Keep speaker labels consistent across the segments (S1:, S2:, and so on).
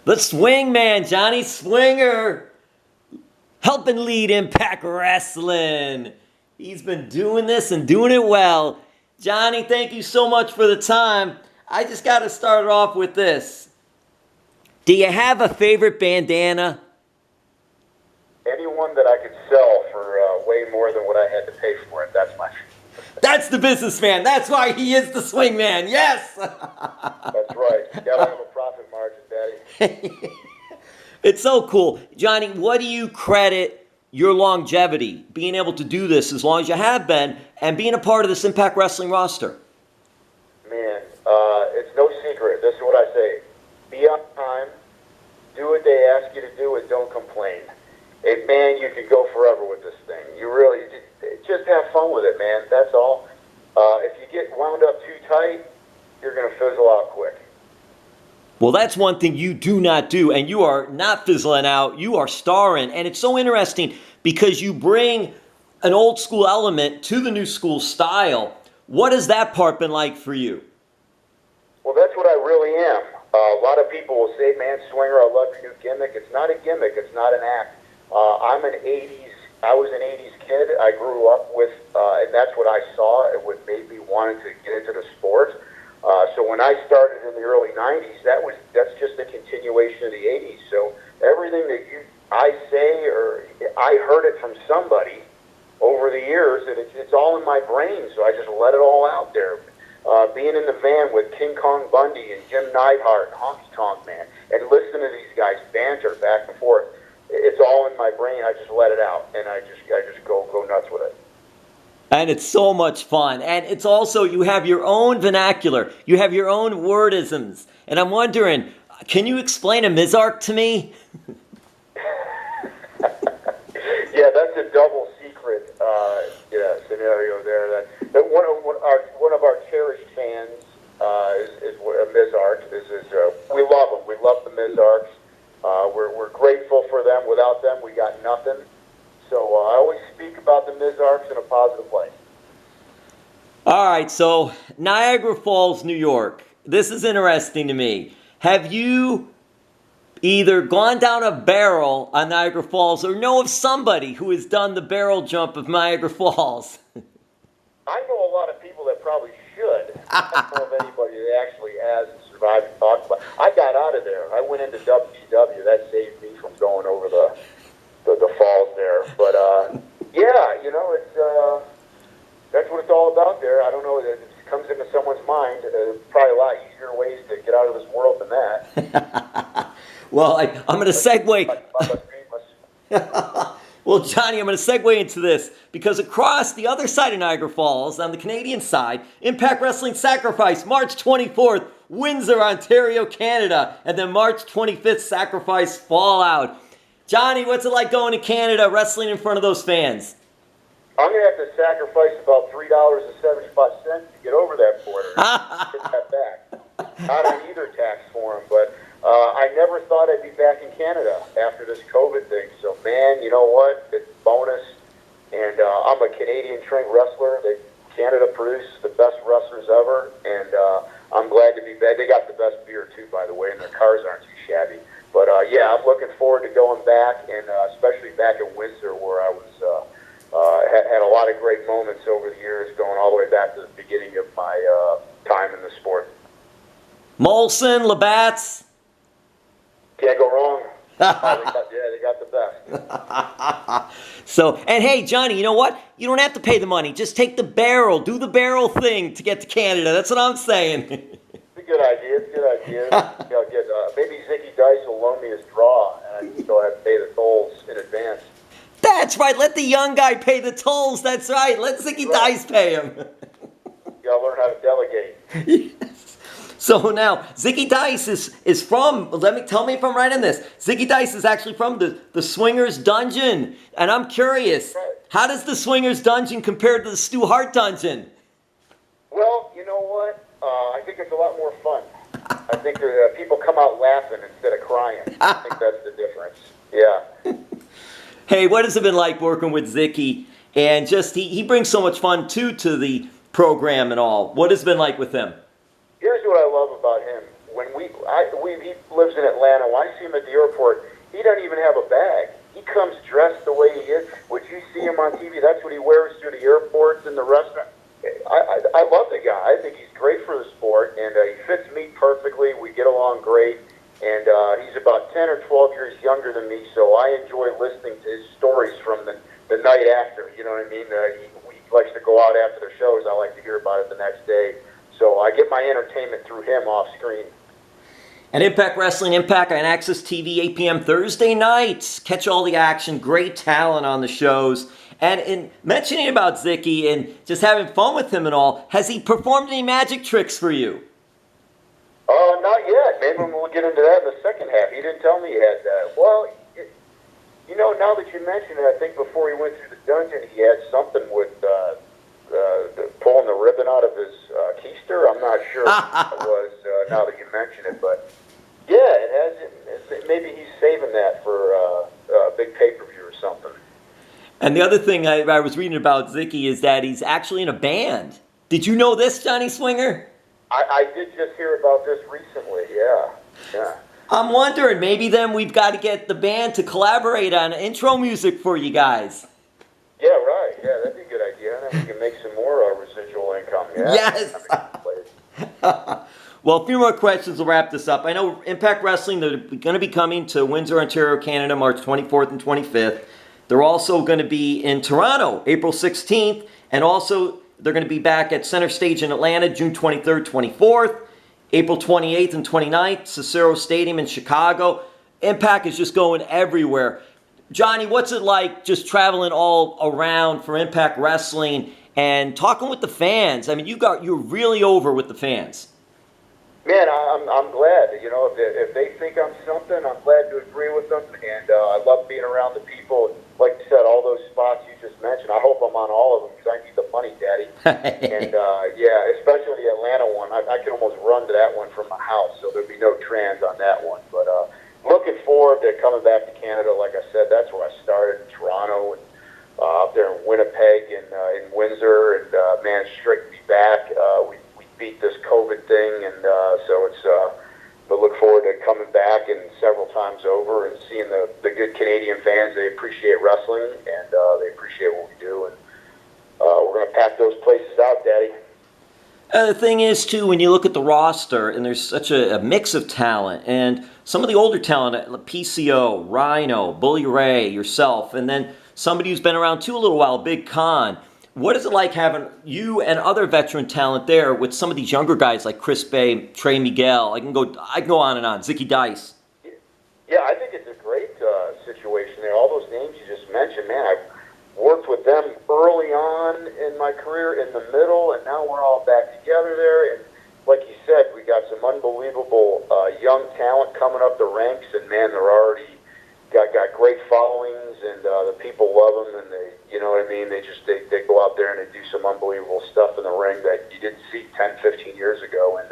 S1: The swing man, Johnny Swinger, helping lead Impact Wrestling. He's been doing this and doing it well. Johnny, thank you so much for the time. I just got to start it off with this. Do you have a favorite bandana?
S2: Anyone that I could sell for way more than what I had to pay for it, that's my...
S1: That's the businessman. That's why he is the swing man. Yes.
S2: That's right. You gotta have a profit margin, Daddy.
S1: It's so cool. Johnny, what do you credit your longevity, being able to do this as long as you have been, and being a part of this Impact Wrestling roster?
S2: Man, it's no secret. This is what I say. Be on time. Do what they ask you to do and don't complain. Man, you could go forever with this thing. You really just have fun with it, man. That's all. If you get wound up too tight, you're going to fizzle out quick.
S1: Well, that's one thing you do not do, and you are not fizzling out. You are starring, and it's so interesting because you bring an old school element to the new school style. What has that part been like for you?
S2: Well, that's what I really am. A lot of people will say, man, Swinger, I love your new gimmick. It's not a gimmick. It's not an act. I was an 80s kid. I grew up with, and that's what I saw and what made me wanting to get into the sport. So when I started in the early 90s, that's just a continuation of the 80s. So everything that I say or I heard it from somebody over the years, and it's all in my brain, so I just let it all out there. Being in the van with King Kong Bundy and Jim Neidhart and Honky Tonk Man, and listening to these guys banter back and forth, it's all in my brain. I just let it out, and I just go nuts with it.
S1: And it's so much fun. And it's also, you have your own vernacular. You have your own wordisms. And I'm wondering, can you explain a Mizark to me?
S2: Yeah, that's a double secret scenario there. That one of our cherished fans is a Mizark. We love them. We love the Mizarks. We're grateful for them. Without them, we got nothing. So I always speak about the Mizarks in a positive light.
S1: All right, so Niagara Falls, New York. This is interesting to me. Have you either gone down a barrel on Niagara Falls or know of somebody who has done the barrel jump of Niagara Falls?
S2: I know a lot of people that probably should. I don't know of anybody that actually has and survived and talked about it. I got out of there. I went into WCW. That saved me from going over the falls there. But, yeah, it's that's what it's all about there. I don't know. It comes into someone's mind. Probably a lot easier ways to get out of this world than that.
S1: Well, I'm going to segue. Well, Johnny, I'm going to segue into this because across the other side of Niagara Falls, on the Canadian side, Impact Wrestling Sacrifice, March 24th, Windsor, Ontario, Canada, and then March 25th, Sacrifice Fallout. Johnny, what's it like going to Canada, wrestling in front of those fans?
S2: I'm going to have to sacrifice about $3.75 to get over that border. Get that back. Not on either tax form, but I never thought I'd be back in Canada after this COVID thing. So, man, you know what? It's a bonus. And I'm a Canadian-trained wrestler. Canada produces the best wrestlers ever, and I'm glad to be back. They got the best beer, too, by the way, and their cars aren't too shabby. But, yeah, I'm looking forward to going back, and especially back at Windsor where I was had a lot of great moments over the years, going all the way back to the beginning of my time in the sport.
S1: Molson, Labatt's.
S2: Can't go wrong. They got the best.
S1: So, and hey, Johnny, you know what? You don't have to pay the money. Just take the barrel. Do the barrel thing to get to Canada. That's what I'm saying.
S2: It's a good idea. It's a good idea. Maybe Zicky Dice will loan me his draw, and I can still have to pay the tolls in advance.
S1: That's right. Let the young guy pay the tolls. That's right. Let Zicky Dice pay him.
S2: You gotta learn how to delegate.
S1: Yes. So now, Zicky Dice is from, tell me if I'm right on this. Zicky Dice is actually from the Swingers Dungeon. And I'm curious, how does the Swingers Dungeon compare to the Stu Hart Dungeon?
S2: Well, you know what? I think it's a lot more fun. I think people come out laughing instead of crying. I think that's the difference. Yeah.
S1: Hey, what has it been like working with Zicky? And just, he brings so much fun, too, to the program and all. What has it been like with him?
S2: Here's what I love about him. When he lives in Atlanta. When I see him at the airport, he doesn't even have a bag. He comes dressed the way he is. Would you see him on TV? That's what he wears through the airports and the restaurant. I love the guy. I think he's great for the sport, and he fits me perfectly. We get along great, and he's about 10 or 12 years younger than me, so I enjoy listening to his stories from the night after. You know what I mean? He likes to go out after the shows. I like to hear about it the next day. So I get my entertainment through him off screen.
S1: And Impact Wrestling, Impact on Access TV, 8 p.m. Thursday nights. Catch all the action. Great talent on the shows. And in mentioning about Zicky and just having fun with him and all, has he performed any magic tricks for you?
S2: Not yet. Maybe we'll get into that in the second half. He didn't tell me he had that. Well, now that you mention it, I think before he went through the dungeon, he had something with pulling the ribbon out of his keister. I'm not sure what it was now that you mention it, but yeah, it has. Maybe he's saving that for a big pay-per-view or something.
S1: And the other thing I was reading about Zicky is that he's actually in a band. Did you know this, Johnny Swinger?
S2: I did just hear about this recently, yeah.
S1: I'm wondering, maybe then we've got to get the band to collaborate on intro music for you guys.
S2: Yeah, right. Yeah, that'd be a good idea. And then we can make some more residual income. Yeah.
S1: Yes. Well, a few more questions will wrap this up. I know Impact Wrestling, they're going to be coming to Windsor, Ontario, Canada, March 24th and 25th. They're also going to be in Toronto, April 16th, and also they're going to be back at Center Stage in Atlanta, June 23rd, 24th, April 28th and 29th, Cicero Stadium in Chicago. Impact is just going everywhere. Johnny, what's it like just traveling all around for Impact Wrestling and talking with the fans? I mean, you're really over with the fans.
S2: Man, I'm glad. If they think I'm something, I'm glad to agree with them. And I love being around the people. Like you said, all those spots you just mentioned, I hope I'm on all of them because I need the money, Daddy. And, yeah, especially the Atlanta one. I could almost run to that one from my house, so there'd be no trans on that one. But looking forward to coming back to Canada. Like I said, that's where I started, in Toronto, and up there in Winnipeg and in Windsor. And, man, it's great to be back. We beat this COVID thing, and so it's but look forward to coming back and several times over and seeing the good Canadian fans. They appreciate wrestling, and they appreciate what we do, and we're going to pack those places out, Daddy.
S1: The thing is, too, when you look at the roster, and there's such a mix of talent, and some of the older talent, PCO, Rhino, Bully Ray, yourself, and then somebody who's been around, too, a little while, Big Con. What is it like having you and other veteran talent there with some of these younger guys like Chris Bay, Trey Miguel? I can go on and on. Zicky Dice.
S2: Yeah, I think it's a great situation there. All those names you just mentioned, man, I've worked with them early on in my career, in the middle, and now we're all back together there. And like you said, we got some unbelievable young talent coming up the ranks, and man, they're already got great followings, and the people love them, and they, you know what I mean, they go out there and they do some unbelievable stuff in the ring that you didn't see 10, 15 years ago. And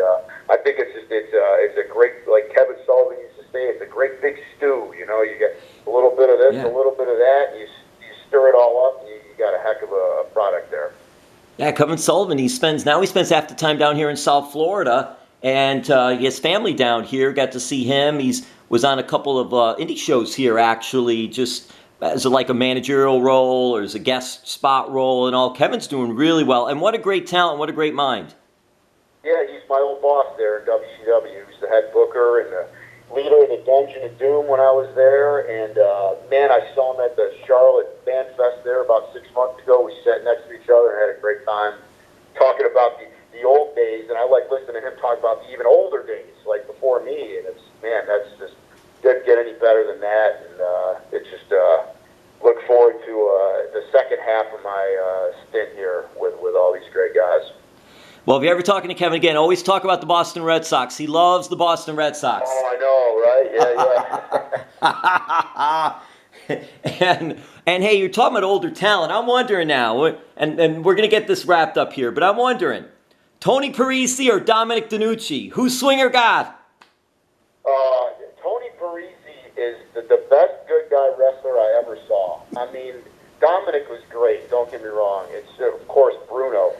S2: I think it's a great, like Kevin Sullivan used to say, it's a great big stew. You get a little bit of this, a little bit of that, and you stir it all up, and you got a heck of a product there.
S1: Yeah, Kevin Sullivan, he spends half the time down here in South Florida, and he has family down here. Got to see him. Was on a couple of indie shows here, actually, just as a managerial role or as a guest spot role and all. Kevin's doing really well, and what a great talent, what a great mind.
S2: Yeah, he's my old boss there in WCW. He's the head booker and the leader of the Dungeon of Doom when I was there. And, man, I saw him at the Charlotte Fan Fest there about 6 months ago. We sat next to each other and had a great time talking about the old days. And I like listening to him talk about the even older days, like before me. And it's, man, that's just didn't get any better than that. And it's just look forward to the second half of my stint here with all these great guys.
S1: Well, if you're ever talking to Kevin again, always talk about the Boston Red Sox. He loves the Boston Red Sox.
S2: Oh, I know, right? Yeah.
S1: And hey, you're talking about older talent. I'm wondering now, and we're going to get this wrapped up here, but I'm wondering, Tony Parisi or Dominic DeNucci, who's Swinger God?
S2: Tony Parisi is the best good guy wrestler I ever saw. I mean, Dominic was great, don't get me wrong. It's, of course, Bruno,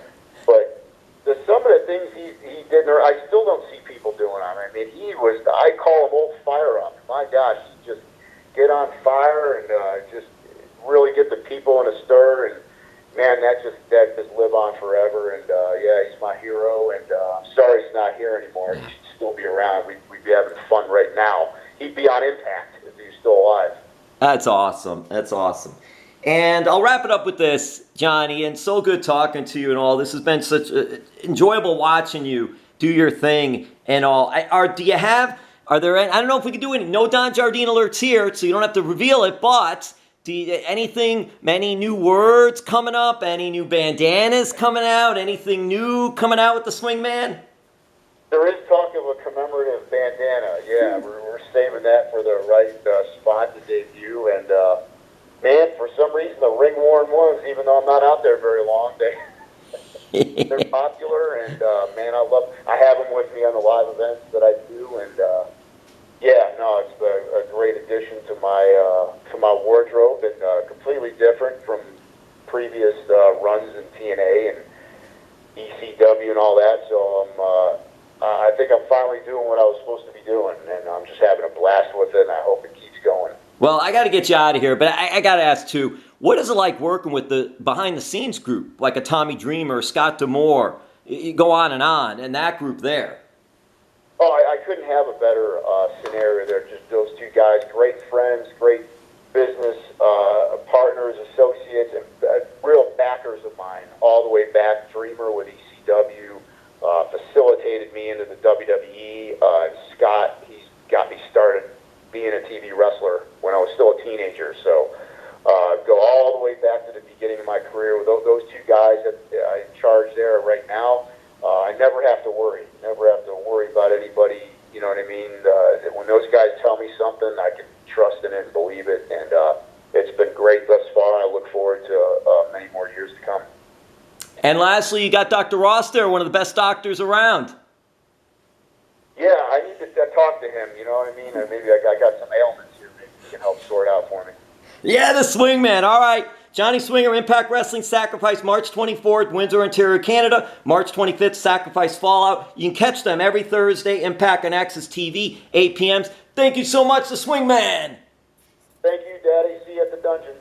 S2: but some of the things he did there, I still don't see people doing on him. I mean, I call him old fire up. My gosh, he just get on fire and just really get the people in a stir, and man, that just live on forever. And yeah, he's my hero, and I'm sorry he's not here anymore. He should still be around. We'd be having fun right now. He'd be on Impact if he was still alive.
S1: That's awesome. That's awesome. And I'll wrap it up with this, Johnny, and so good talking to you and all. This has been such enjoyable watching you do your thing and all. Are there any, I don't know if we can do any, no Don Jardine alerts here, so you don't have to reveal it, but any new words coming up, any new bandanas coming out, anything new coming out with the Swingman?
S2: There is talk of a commemorative bandana. Yeah, we're saving that for the right spot to debut. And man, for some reason, the ring-worn ones, even though I'm not out there very long, they're popular. And man, I have them with me on the live events that I do. And yeah, no, it's a great addition to my wardrobe, and completely different from previous runs in TNA and ECW and all that. So I think I'm finally doing what I was supposed to be doing, and I'm just having a blast with it, and I hope it keeps going.
S1: Well, I got to get you out of here, but I got to ask, too, what is it like working with the behind-the-scenes group, like a Tommy Dreamer, Scott D'Amore, you go on, and that group there?
S2: Oh, I couldn't have a better scenario there. Just those two guys, great friends, great business partners, associates, and real backers of mine, all the way back. Dreamer with ECW, facilitated me into the WWE. Scott, he's got me started being a TV wrestler when I was still a teenager. So go all the way back to the beginning of my career with those two guys in charge there right now. I never have to worry about anybody. You know what I mean? When those guys tell me something, I can trust in it and believe it. And it's been great thus far. I look forward to many more years to come.
S1: And lastly, you got Dr. Ross there, one of the best doctors around.
S2: Yeah, I need to talk to him, you know what I mean? Maybe I got some ailments here. Maybe he can help sort out for me.
S1: Yeah, the Swingman. All right. Johnny Swinger, Impact Wrestling Sacrifice, March 24th, Windsor, Ontario, Canada. March 25th, Sacrifice Fallout. You can catch them every Thursday, Impact on Access TV, 8 p.m. Thank you so much, the Swingman.
S2: Thank you, Daddy. See you at the dungeon.